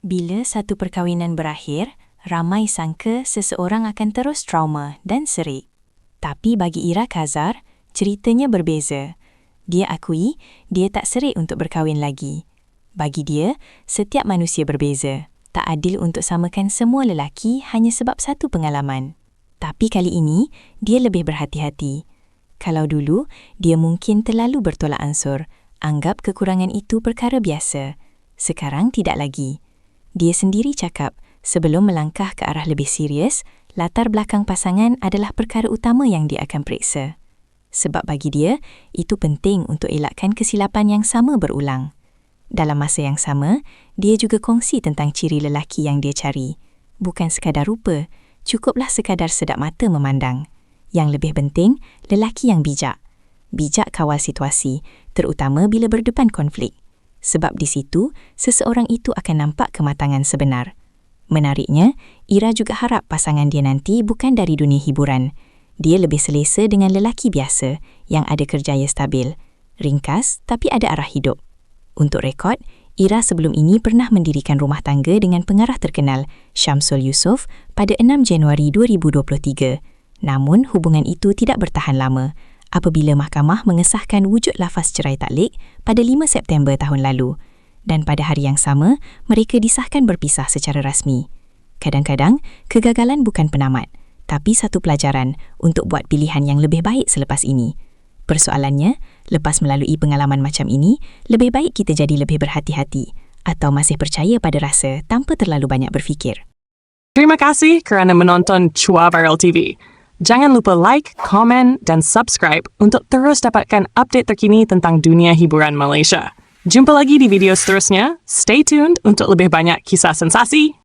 Bila satu perkahwinan berakhir, ramai sangka seseorang akan terus trauma dan serik. Tapi bagi Ira Kazar, ceritanya berbeza. Dia akui dia tak serik untuk berkahwin lagi. Bagi dia, setiap manusia berbeza. Tak adil untuk samakan semua lelaki hanya sebab satu pengalaman. Tapi kali ini, dia lebih berhati-hati. Kalau dulu, dia mungkin terlalu bertolak ansur, anggap kekurangan itu perkara biasa. Sekarang tidak lagi. Dia sendiri cakap, sebelum melangkah ke arah lebih serius, latar belakang pasangan adalah perkara utama yang dia akan periksa. Sebab bagi dia, itu penting untuk elakkan kesilapan yang sama berulang. Dalam masa yang sama, dia juga kongsi tentang ciri lelaki yang dia cari. Bukan sekadar rupa, cukuplah sekadar sedap mata memandang. Yang lebih penting, lelaki yang bijak. Bijak kawal situasi, terutama bila berdepan konflik. Sebab di situ, seseorang itu akan nampak kematangan sebenar. Menariknya, Ira juga harap pasangan dia nanti bukan dari dunia hiburan. Dia lebih selesa dengan lelaki biasa yang ada kerjaya stabil. Ringkas, tapi ada arah hidup. Untuk rekod, Ira sebelum ini pernah mendirikan rumah tangga dengan pengarah terkenal, Syamsul Yusof, pada 6 Januari 2023. Namun, hubungan itu tidak bertahan lama apabila mahkamah mengesahkan wujud lafaz cerai taklik pada 5 September tahun lalu. Dan pada hari yang sama, mereka disahkan berpisah secara rasmi. Kadang-kadang, kegagalan bukan penamat, tapi satu pelajaran untuk buat pilihan yang lebih baik selepas ini. Persoalannya, lepas melalui pengalaman macam ini, lebih baik kita jadi lebih berhati-hati atau masih percaya pada rasa tanpa terlalu banyak berfikir. Terima kasih kerana menonton Chua Viral TV. Jangan lupa like, komen dan subscribe untuk terus dapatkan update terkini tentang dunia hiburan Malaysia. Jumpa lagi di video seterusnya. Stay tuned untuk lebih banyak kisah sensasi.